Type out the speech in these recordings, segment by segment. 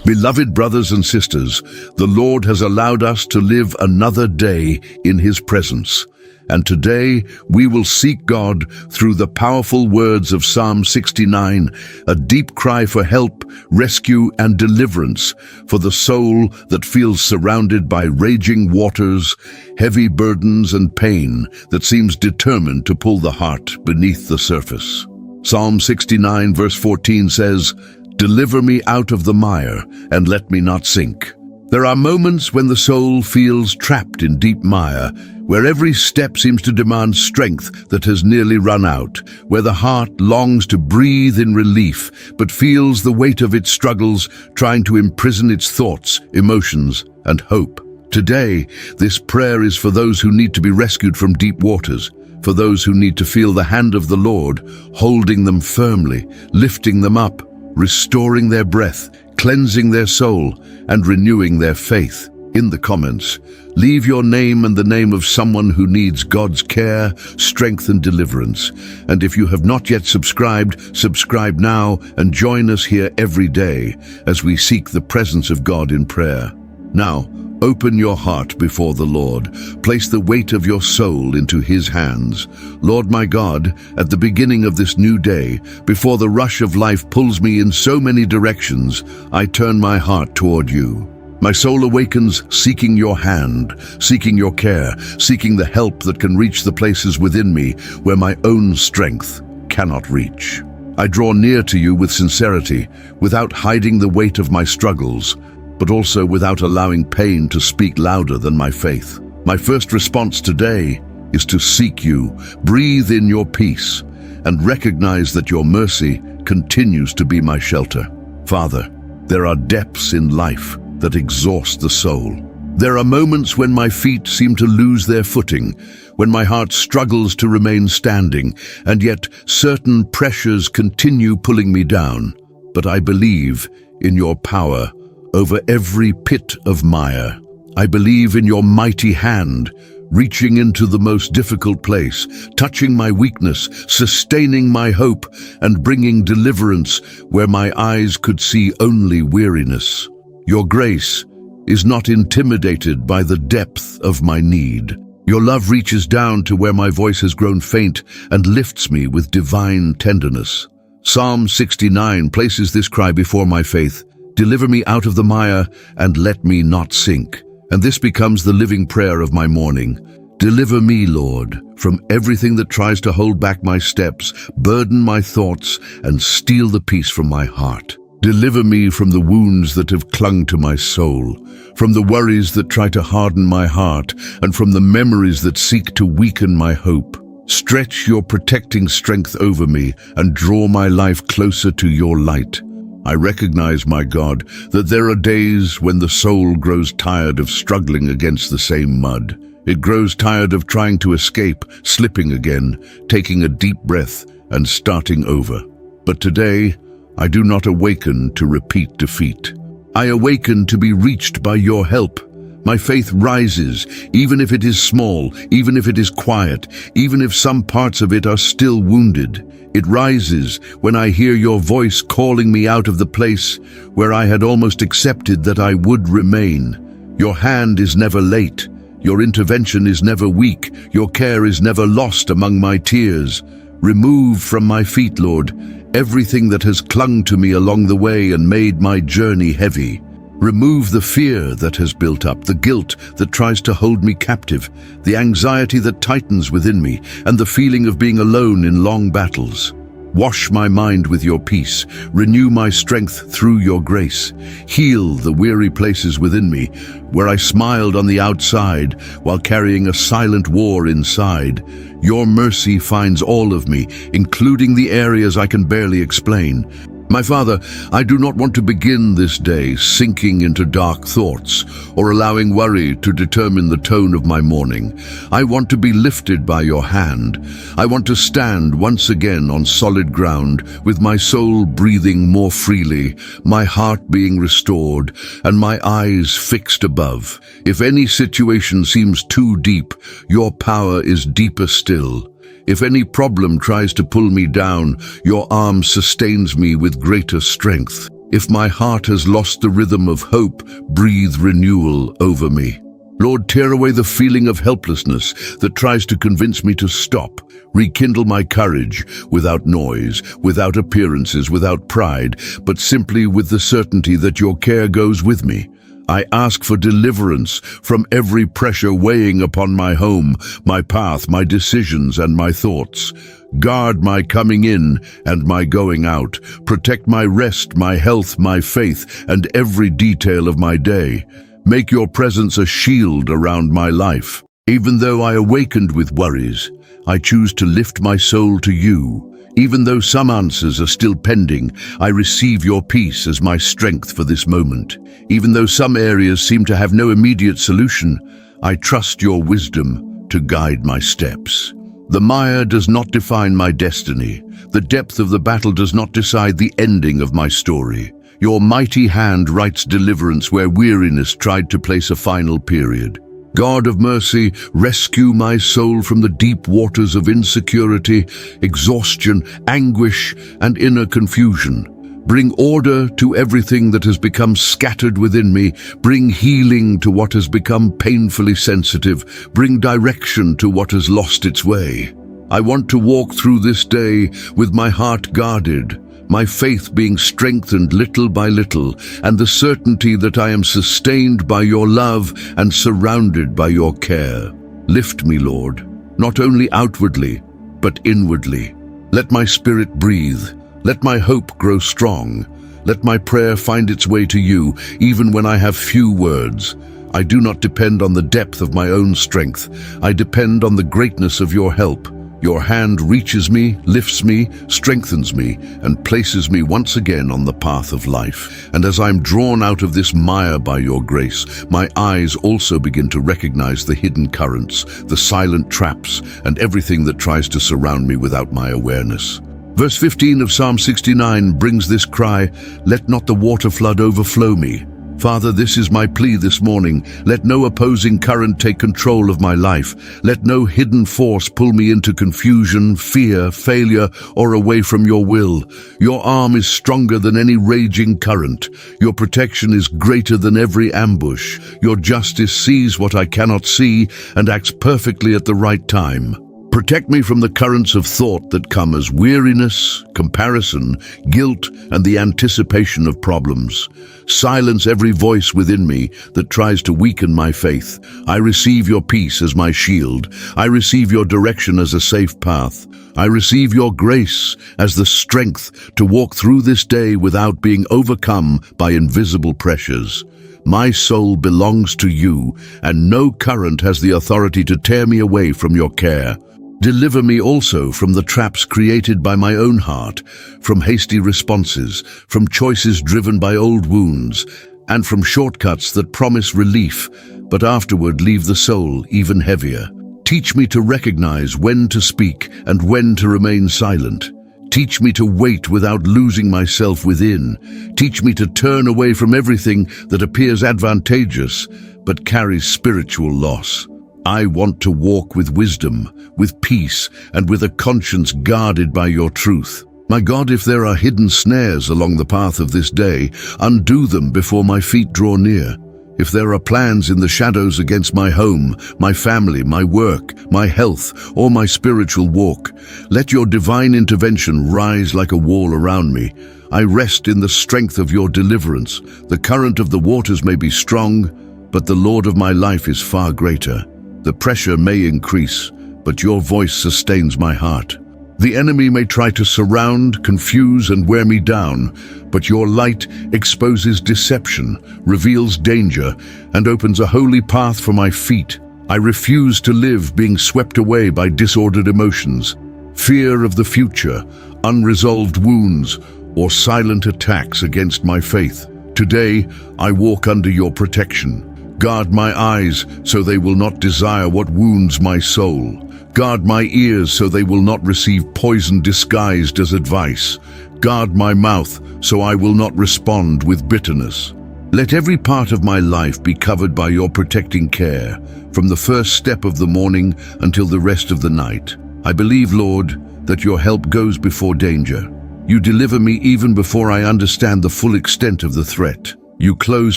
Beloved brothers and sisters, the Lord has allowed us to live another day in His presence. And today we will seek God through the powerful words of Psalm 69, a deep cry for help, rescue, and deliverance for the soul that feels surrounded by raging waters, heavy burdens, and pain that seems determined to pull the heart beneath the surface. Psalm 69 verse 14 says, "Deliver me out of the mire, and let me not sink." There are moments when the soul feels trapped in deep mire, where every step seems to demand strength that has nearly run out, where the heart longs to breathe in relief, but feels the weight of its struggles trying to imprison its thoughts, emotions, and hope. Today, this prayer is for those who need to be rescued from deep waters, for those who need to feel the hand of the Lord, holding them firmly, lifting them up, restoring their breath, cleansing their soul, and renewing their faith. In the comments, leave your name and the name of someone who needs God's care, strength, and deliverance. And if you have not yet subscribed, subscribe now and join us here every day as we seek the presence of God in prayer. Now, open your heart before the Lord. Place the weight of your soul into His hands. Lord my God, at the beginning of this new day, before the rush of life pulls me in so many directions, I turn my heart toward you. My soul awakens seeking your hand, seeking your care, seeking the help that can reach the places within me where my own strength cannot reach. I draw near to you with sincerity, without hiding the weight of my struggles, but also without allowing pain to speak louder than my faith. My first response today is to seek you, breathe in your peace, and recognize that your mercy continues to be my shelter. Father, there are depths in life that exhaust the soul. There are moments when my feet seem to lose their footing, when my heart struggles to remain standing, and yet certain pressures continue pulling me down. But I believe in your power over every pit of mire. I believe in your mighty hand, reaching into the most difficult place, touching my weakness, sustaining my hope, and bringing deliverance where my eyes could see only weariness. Your grace is not intimidated by the depth of my need. Your love reaches down to where my voice has grown faint and lifts me with divine tenderness. Psalm 69 places this cry before my faith. Deliver me out of the mire and let me not sink. And this becomes the living prayer of my morning. Deliver me, Lord, from everything that tries to hold back my steps, burden my thoughts, and steal the peace from my heart. Deliver me from the wounds that have clung to my soul, from the worries that try to harden my heart, and from the memories that seek to weaken my hope. Stretch your protecting strength over me and draw my life closer to your light. I recognize, my God, that there are days when the soul grows tired of struggling against the same mud. It grows tired of trying to escape, slipping again, taking a deep breath, and starting over. But today, I do not awaken to repeat defeat. I awaken to be reached by your help. My faith rises, even if it is small, even if it is quiet, even if some parts of it are still wounded. It rises when I hear your voice calling me out of the place where I had almost accepted that I would remain. Your hand is never late. Your intervention is never weak. Your care is never lost among my tears. Remove from my feet, Lord, everything that has clung to me along the way and made my journey heavy. Remove the fear that has built up, the guilt that tries to hold me captive, the anxiety that tightens within me, and the feeling of being alone in long battles. Wash my mind with your peace, renew my strength through your grace. Heal the weary places within me, where I smiled on the outside while carrying a silent war inside. Your mercy finds all of me, including the areas I can barely explain. My Father, I do not want to begin this day sinking into dark thoughts or allowing worry to determine the tone of my morning. I want to be lifted by your hand. I want to stand once again on solid ground, with my soul breathing more freely, my heart being restored, and my eyes fixed above. If any situation seems too deep, your power is deeper still. If any problem tries to pull me down, your arm sustains me with greater strength. If my heart has lost the rhythm of hope, breathe renewal over me. Lord, tear away the feeling of helplessness that tries to convince me to stop. Rekindle my courage without noise, without appearances, without pride, but simply with the certainty that your care goes with me. I ask for deliverance from every pressure weighing upon my home, my path, my decisions, and my thoughts. Guard my coming in and my going out. Protect my rest, my health, my faith, and every detail of my day. Make your presence a shield around my life. Even though I awakened with worries, I choose to lift my soul to you. Even though some answers are still pending, I receive your peace as my strength for this moment. Even though some areas seem to have no immediate solution, I trust your wisdom to guide my steps. The mire does not define my destiny. The depth of the battle does not decide the ending of my story. Your mighty hand writes deliverance where weariness tried to place a final period. God of mercy, rescue my soul from the deep waters of insecurity, exhaustion, anguish, and inner confusion. Bring order to everything that has become scattered within me. Bring healing to what has become painfully sensitive. Bring direction to what has lost its way. I want to walk through this day with my heart guarded, my faith being strengthened little by little, and the certainty that I am sustained by your love and surrounded by your care. Lift me, Lord, not only outwardly, but inwardly. Let my spirit breathe. Let my hope grow strong. Let my prayer find its way to you, even when I have few words. I do not depend on the depth of my own strength. I depend on the greatness of your help. Your hand reaches me, lifts me, strengthens me, and places me once again on the path of life. And as I'm drawn out of this mire by your grace, my eyes also begin to recognize the hidden currents, the silent traps, and everything that tries to surround me without my awareness. Verse 15 of Psalm 69 brings this cry, "Let not the water flood overflow me." Father, this is my plea this morning. Let no opposing current take control of my life. Let no hidden force pull me into confusion, fear, failure, or away from your will. Your arm is stronger than any raging current. Your protection is greater than every ambush. Your justice sees what I cannot see and acts perfectly at the right time. Protect me from the currents of thought that come as weariness, comparison, guilt, and the anticipation of problems. Silence every voice within me that tries to weaken my faith. I receive your peace as my shield. I receive your direction as a safe path. I receive your grace as the strength to walk through this day without being overcome by invisible pressures. My soul belongs to you, and no current has the authority to tear me away from your care. Deliver me also from the traps created by my own heart, from hasty responses, from choices driven by old wounds, and from shortcuts that promise relief, but afterward leave the soul even heavier. Teach me to recognize when to speak and when to remain silent. Teach me to wait without losing myself within. Teach me to turn away from everything that appears advantageous, but carries spiritual loss. I want to walk with wisdom, with peace, and with a conscience guarded by your truth. My God, if there are hidden snares along the path of this day, undo them before my feet draw near. If there are plans in the shadows against my home, my family, my work, my health, or my spiritual walk, let your divine intervention rise like a wall around me. I rest in the strength of your deliverance. The current of the waters may be strong, but the Lord of my life is far greater. The pressure may increase, but your voice sustains my heart. The enemy may try to surround, confuse, and wear me down, but your light exposes deception, reveals danger, and opens a holy path for my feet. I refuse to live being swept away by disordered emotions, fear of the future, unresolved wounds, or silent attacks against my faith. Today, I walk under your protection. Guard my eyes so they will not desire what wounds my soul. Guard my ears so they will not receive poison disguised as advice. Guard my mouth so I will not respond with bitterness. Let every part of my life be covered by your protecting care, from the first step of the morning until the rest of the night. I believe, Lord, that your help goes before danger. You deliver me even before I understand the full extent of the threat. You close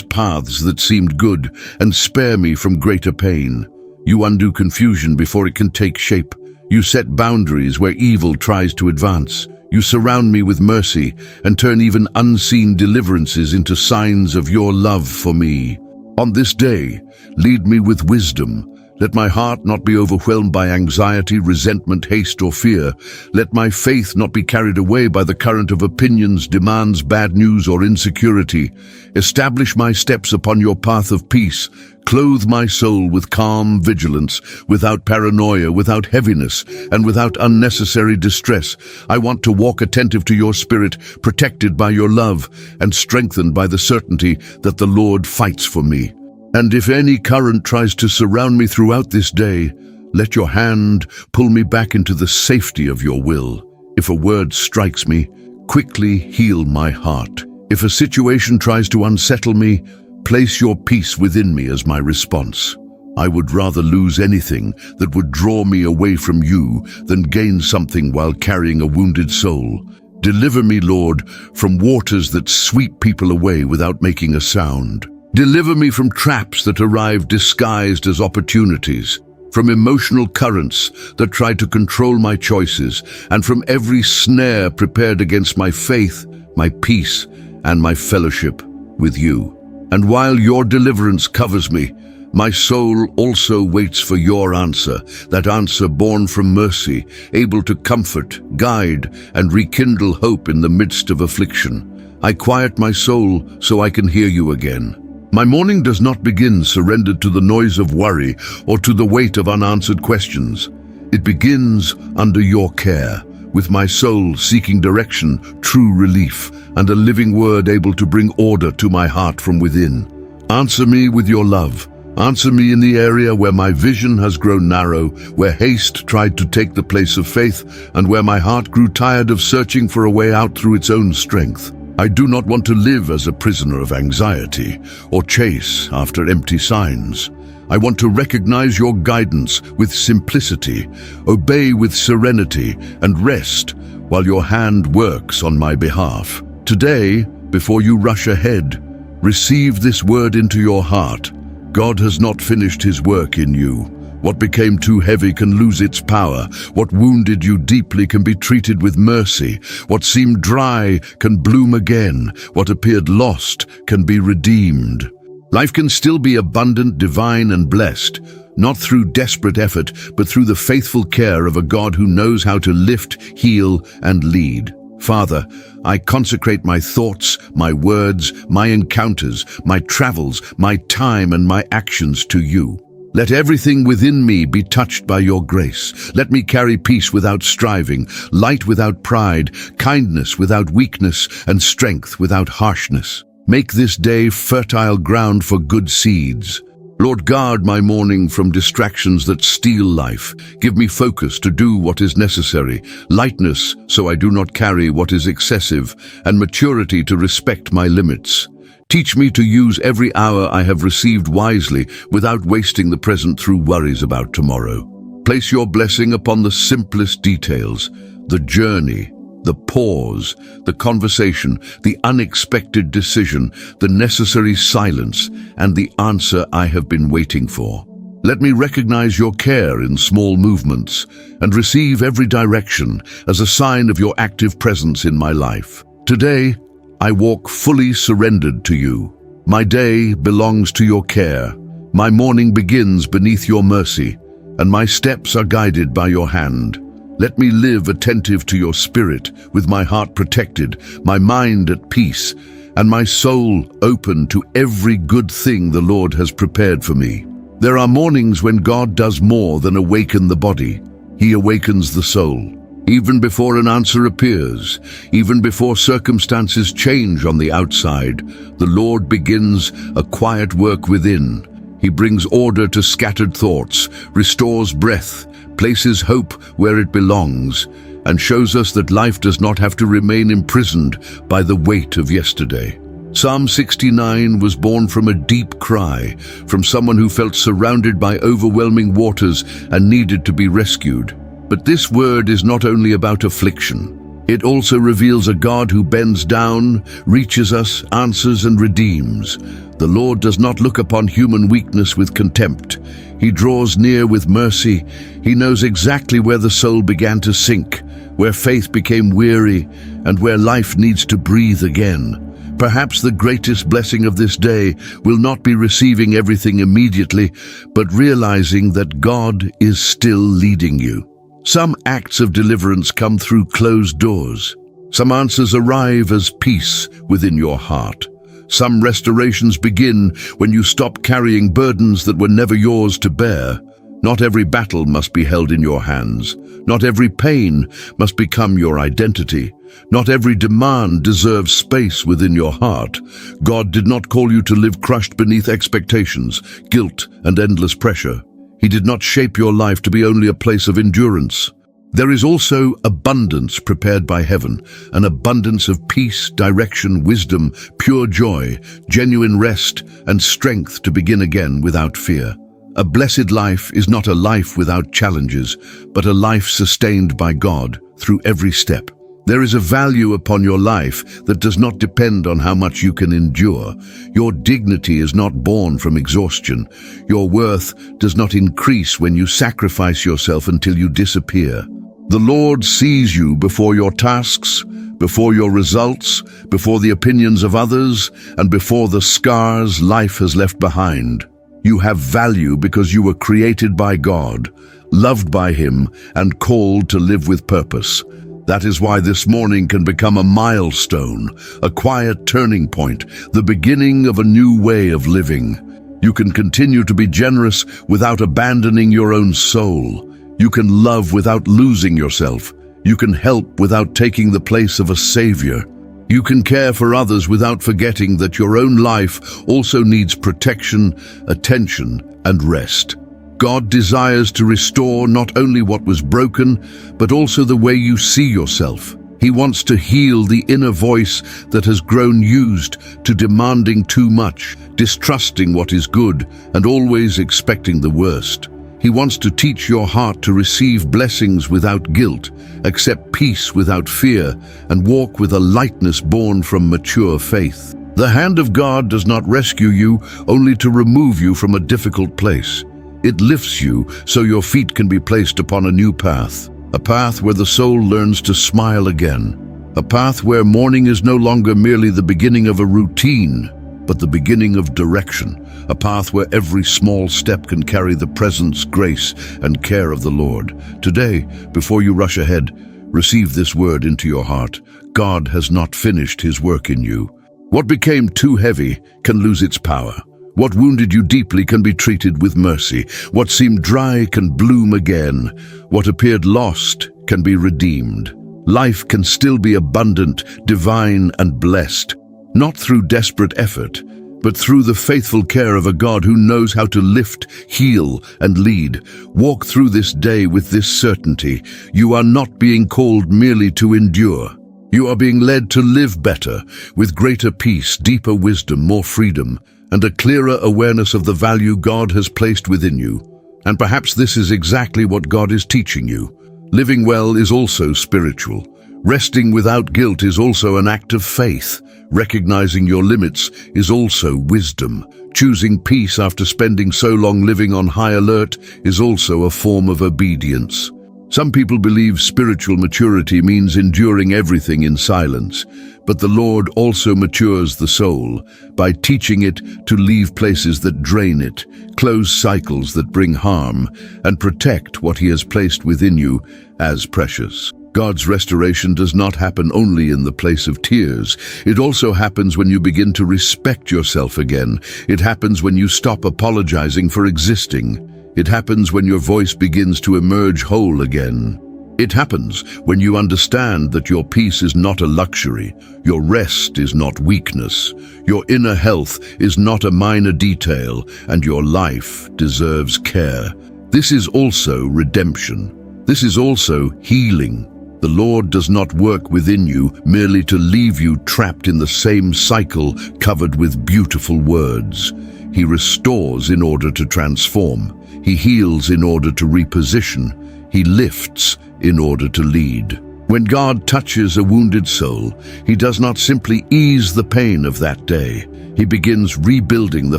paths that seemed good and spare me from greater pain. You undo confusion before it can take shape. You set boundaries where evil tries to advance. You surround me with mercy and turn even unseen deliverances into signs of your love for me. On this day, lead me with wisdom. Let my heart not be overwhelmed by anxiety, resentment, haste, or fear. Let my faith not be carried away by the current of opinions, demands, bad news, or insecurity. Establish my steps upon your path of peace. Clothe my soul with calm vigilance, without paranoia, without heaviness, and without unnecessary distress. I want to walk attentive to your spirit, protected by your love, and strengthened by the certainty that the Lord fights for me. And if any current tries to surround me throughout this day, let your hand pull me back into the safety of your will. If a word strikes me, quickly heal my heart. If a situation tries to unsettle me, place your peace within me as my response. I would rather lose anything that would draw me away from you than gain something while carrying a wounded soul. Deliver me, Lord, from waters that sweep people away without making a sound. Deliver me from traps that arrive disguised as opportunities, from emotional currents that try to control my choices, and from every snare prepared against my faith, my peace, and my fellowship with you. And while your deliverance covers me, my soul also waits for your answer, that answer born from mercy, able to comfort, guide, and rekindle hope in the midst of affliction. I quiet my soul so I can hear you again. My morning does not begin surrendered to the noise of worry or to the weight of unanswered questions. It begins under your care, with my soul seeking direction, true relief, and a living word able to bring order to my heart from within. Answer me with your love. Answer me in the area where my vision has grown narrow, where haste tried to take the place of faith, and where my heart grew tired of searching for a way out through its own strength. I do not want to live as a prisoner of anxiety or chase after empty signs. I want to recognize your guidance with simplicity, obey with serenity, and rest while your hand works on my behalf. Today, before you rush ahead, receive this word into your heart. God has not finished his work in you. What became too heavy can lose its power. What wounded you deeply can be treated with mercy. What seemed dry can bloom again. What appeared lost can be redeemed. Life can still be abundant, divine, and blessed, not through desperate effort, but through the faithful care of a God who knows how to lift, heal, and lead. Father, I consecrate my thoughts, my words, my encounters, my travels, my time, and my actions to you. Let everything within me be touched by your grace. Let me carry peace without striving, light without pride, kindness without weakness, and strength without harshness. Make this day fertile ground for good seeds. Lord, guard my morning from distractions that steal life. Give me focus to do what is necessary, lightness so I do not carry what is excessive, and maturity to respect my limits. Teach me to use every hour I have received wisely without wasting the present through worries about tomorrow. Place your blessing upon the simplest details, the journey, the pause, the conversation, the unexpected decision, the necessary silence, and the answer I have been waiting for. Let me recognize your care in small movements and receive every direction as a sign of your active presence in my life. Today, I walk fully surrendered to you. My day belongs to your care. My morning begins beneath your mercy, and my steps are guided by your hand. Let me live attentive to your spirit, with my heart protected, my mind at peace, and my soul open to every good thing the Lord has prepared for me. There are mornings when God does more than awaken the body. He awakens the soul. Even before an answer appears, even before circumstances change on the outside, the Lord begins a quiet work within. He brings order to scattered thoughts, restores breath, places hope where it belongs, and shows us that life does not have to remain imprisoned by the weight of yesterday. Psalm 69 was born from a deep cry, from someone who felt surrounded by overwhelming waters and needed to be rescued. But this word is not only about affliction. It also reveals a God who bends down, reaches us, answers and redeems. The Lord does not look upon human weakness with contempt. He draws near with mercy. He knows exactly where the soul began to sink, where faith became weary, and where life needs to breathe again. Perhaps the greatest blessing of this day will not be receiving everything immediately, but realizing that God is still leading you. Some acts of deliverance come through closed doors. Some answers arrive as peace within your heart. Some restorations begin when you stop carrying burdens that were never yours to bear. Not every battle must be held in your hands. Not every pain must become your identity. Not every demand deserves space within your heart. God did not call you to live crushed beneath expectations, guilt, and endless pressure. He did not shape your life to be only a place of endurance. There is also abundance prepared by heaven, an abundance of peace, direction, wisdom, pure joy, genuine rest, and strength to begin again without fear. A blessed life is not a life without challenges, but a life sustained by God through every step. There is a value upon your life that does not depend on how much you can endure. Your dignity is not born from exhaustion. Your worth does not increase when you sacrifice yourself until you disappear. The Lord sees you before your tasks, before your results, before the opinions of others, and before the scars life has left behind. You have value because you were created by God, loved by Him, and called to live with purpose. That is why this morning can become a milestone, a quiet turning point, the beginning of a new way of living. You can continue to be generous without abandoning your own soul. You can love without losing yourself. You can help without taking the place of a savior. You can care for others without forgetting that your own life also needs protection, attention, and rest. God desires to restore not only what was broken, but also the way you see yourself. He wants to heal the inner voice that has grown used to demanding too much, distrusting what is good, and always expecting the worst. He wants to teach your heart to receive blessings without guilt, accept peace without fear, and walk with a lightness born from mature faith. The hand of God does not rescue you only to remove you from a difficult place. It lifts you so your feet can be placed upon a new path, a path where the soul learns to smile again, a path where morning is no longer merely the beginning of a routine, but the beginning of direction, a path where every small step can carry the presence, grace, and care of the Lord. Today, before you rush ahead, receive this word into your heart. God has not finished His work in you. What became too heavy can lose its power. What wounded you deeply can be treated with mercy. What seemed dry can bloom again. What appeared lost can be redeemed. Life can still be abundant, divine, and blessed, not through desperate effort, but through the faithful care of a God who knows how to lift, heal, and lead. Walk through this day with this certainty. You are not being called merely to endure. You are being led to live better, with greater peace, deeper wisdom, more freedom, and a clearer awareness of the value God has placed within you. And perhaps this is exactly what God is teaching you. Living well is also spiritual. Resting without guilt is also an act of faith. Recognizing your limits is also wisdom. Choosing peace after spending so long living on high alert is also a form of obedience. Some people believe spiritual maturity means enduring everything in silence, but the Lord also matures the soul by teaching it to leave places that drain it, close cycles that bring harm, and protect what He has placed within you as precious. God's restoration does not happen only in the place of tears. It also happens when you begin to respect yourself again. It happens when you stop apologizing for existing. It happens when your voice begins to emerge whole again. It happens when you understand that your peace is not a luxury, your rest is not weakness, your inner health is not a minor detail, and your life deserves care. This is also redemption. This is also healing. The Lord does not work within you merely to leave you trapped in the same cycle covered with beautiful words. He restores in order to transform. He heals in order to reposition. He lifts in order to lead. When God touches a wounded soul, he does not simply ease the pain of that day. He begins rebuilding the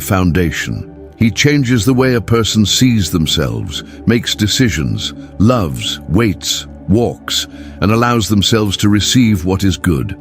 foundation. He changes the way a person sees themselves, makes decisions, loves, waits, walks, and allows themselves to receive what is good.